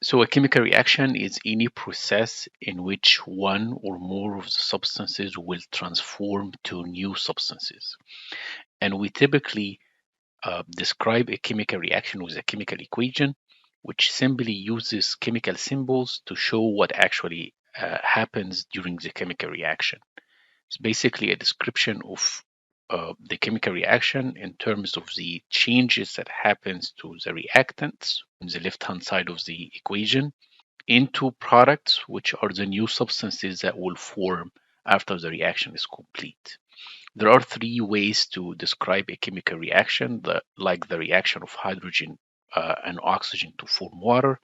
So a chemical reaction is any process in which one or more of the substances will transform to new substances. And we typically describe a chemical reaction with a chemical equation, which simply uses chemical symbols to show what actually happens during the chemical reaction. It's basically a description of the chemical reaction in terms of the changes that happens to the reactants on the left-hand side of the equation into products, which are the new substances that will form after the reaction is complete. There are three ways to describe a chemical reaction, like the reaction of hydrogen and oxygen to form water.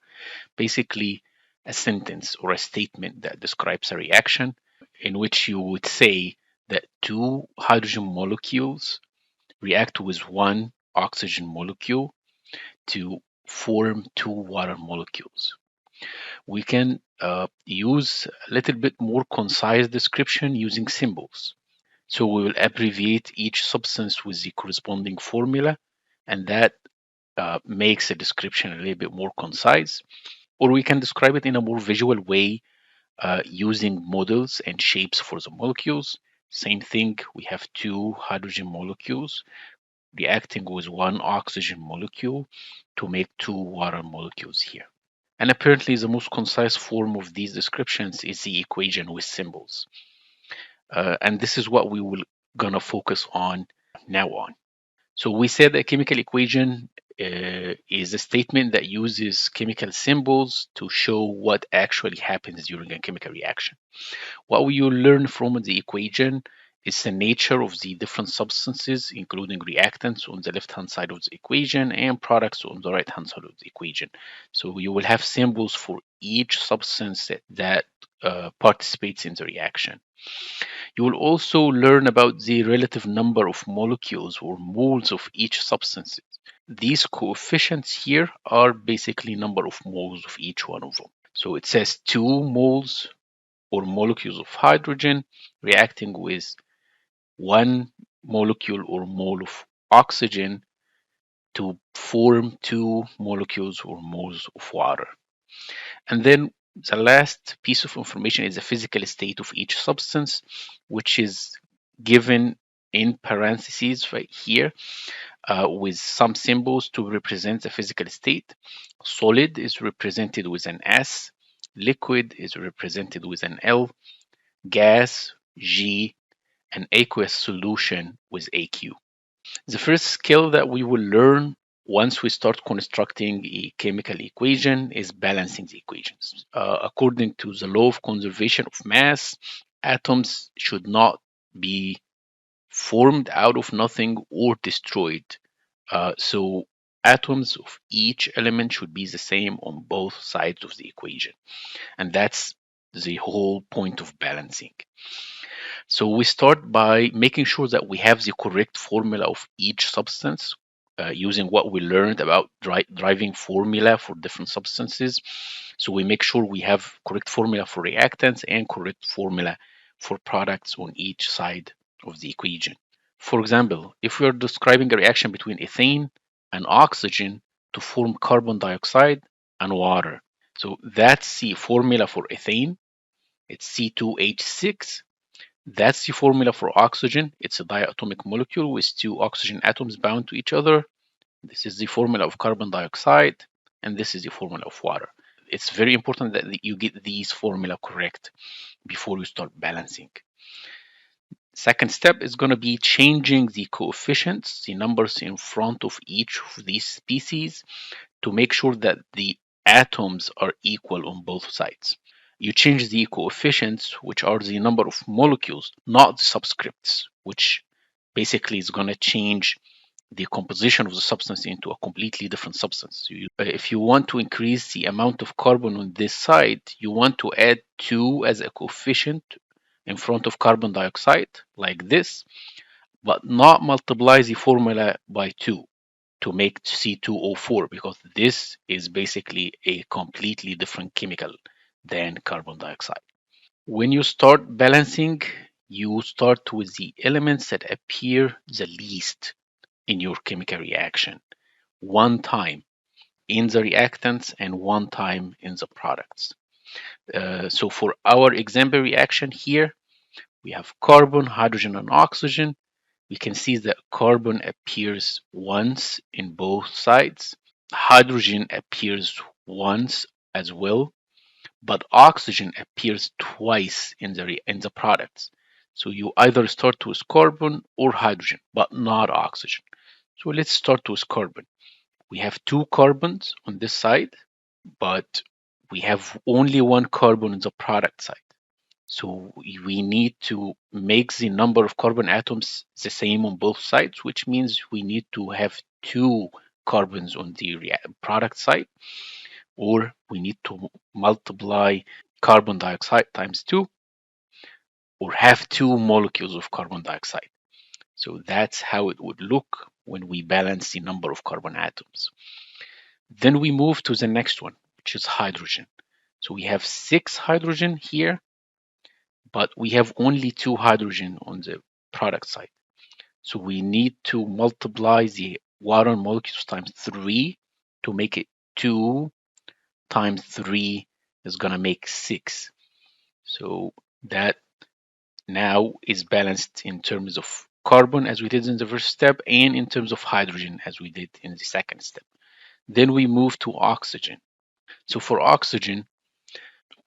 Basically, a sentence or a statement that describes a reaction in which you would say that two hydrogen molecules react with one oxygen molecule to form two water molecules. We can use a little bit more concise description using symbols. So we will abbreviate each substance with the corresponding formula, and that makes the description a little bit more concise. Or we can describe it in a more visual way using models and shapes for the molecules. Same thing, we have two hydrogen molecules reacting with one oxygen molecule to make two water molecules here. And apparently, the most concise form of these descriptions is the equation with symbols. And this is what we will gonna focus on now on. So we said a chemical equation is a statement that uses chemical symbols to show what actually happens during a chemical reaction. What we will learn from the equation is the nature of the different substances, including reactants on the left-hand side of the equation and products on the right-hand side of the equation. So you will have symbols for each substance that participates in the reaction. You will also learn about the relative number of molecules or moles of each substance. These coefficients here are basically number of moles of each one of them. So it says 2 moles or molecules of hydrogen reacting with 1 molecule or mole of oxygen to form 2 molecules or moles of water. And then the last piece of information is the physical state of each substance, which is given in parentheses right here with some symbols to represent the physical state. Solid is represented with an S, liquid is represented with an L, gas, G, and aqueous solution with AQ. The first skill that we will learn once we start constructing a chemical equation is balancing the equations. According to the law of conservation of mass, atoms should not be formed out of nothing or destroyed. So atoms of each element should be the same on both sides of the equation. And that's the whole point of balancing. So we start by making sure that we have the correct formula of each substance using what we learned about driving formula for different substances. So we make sure we have correct formula for reactants and correct formula for products on each side of the equation. For example, if we are describing a reaction between ethane and oxygen to form carbon dioxide and water. So that's the formula for ethane. It's C2H6. That's the formula for oxygen. It's a diatomic molecule with two oxygen atoms bound to each other. This is the formula of carbon dioxide, and this is the formula of water. It's very important that you get these formula correct before you start balancing. Second step is going to be changing the coefficients, the numbers in front of each of these species, to make sure that the atoms are equal on both sides. You change the coefficients, which are the number of molecules, not the subscripts, which basically is going to change the composition of the substance into a completely different substance. If you want to increase the amount of carbon on this side, you want to add 2 as a coefficient in front of carbon dioxide, like this, but not multiply the formula by 2 to make C2O4, because this is basically a completely different chemical than carbon dioxide. When you start balancing, you start with the elements that appear the least in your chemical reaction one time in the reactants and 1 time in the products. So for our example reaction here, we have carbon, hydrogen, and oxygen. We can see that carbon appears once in both sides. Hydrogen appears once as well, but oxygen appears twice in the products. So you either start with carbon or hydrogen, but not oxygen. So let's start with carbon. We have 2 carbons on this side, but we have only 1 carbon on the product side. So we need to make the number of carbon atoms the same on both sides, which means we need to have 2 carbons on the product side, or we need to multiply carbon dioxide times 2, or have 2 molecules of carbon dioxide. So that's how it would look when we balance the number of carbon atoms. Then we move to the next one, which is hydrogen. So we have 6 hydrogen here, but we have only 2 hydrogen on the product side. So we need to multiply the water molecules times 3 to make it 2 times 3 is going to make 6. So that now is balanced in terms of carbon as we did in the first step, and in terms of hydrogen as we did in the second step. Then we move to oxygen. So for oxygen,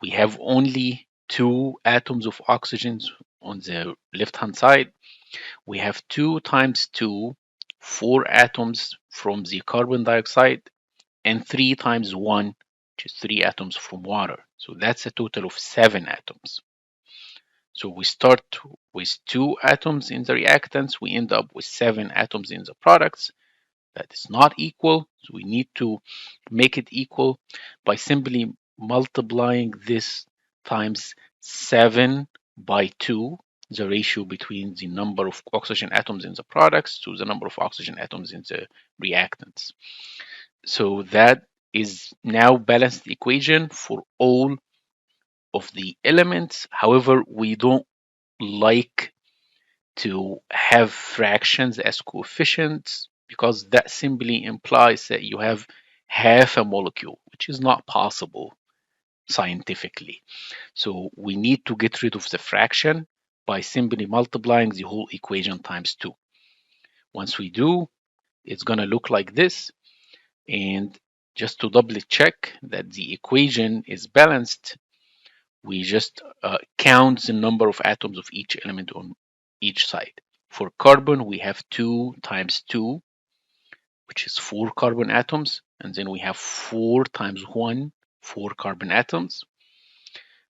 we have only 2 atoms of oxygen on the left hand side. We have 2 times 2, 4 atoms from the carbon dioxide, and 3 times 1, which is 3 atoms from water. So that's a total of 7 atoms. So we start with 2 atoms in the reactants, we end up with 7 atoms in the products. That is not equal, so we need to make it equal by simply multiplying this times 7 by 2, the ratio between the number of oxygen atoms in the products to the number of oxygen atoms in the reactants. So that is now balanced equation for all of the elements. However, we don't like to have fractions as coefficients because that simply implies that you have half a molecule, which is not possible scientifically. So we need to get rid of the fraction by simply multiplying the whole equation times 2. Once we do, it's going to look like this. And just to double check that the equation is balanced, we just count the number of atoms of each element on each side. For carbon, we have 2 times 2, which is 4 carbon atoms. And then we have 4 times 1, 4 carbon atoms.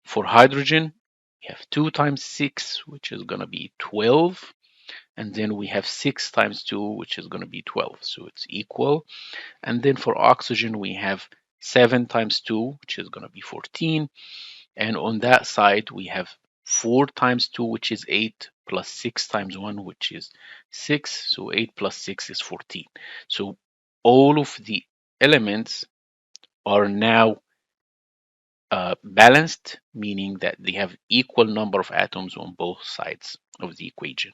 For hydrogen, we have 2 times 6, which is going to be 12. And then we have 6 times 2, which is going to be 12. So it's equal. And then for oxygen, we have 7 times 2, which is going to be 14. And on that side, we have 4 times 2, which is 8, plus 6 times 1, which is 6. So 8 plus 6 is 14. So all of the elements are now balanced, meaning that they have equal number of atoms on both sides of the equation.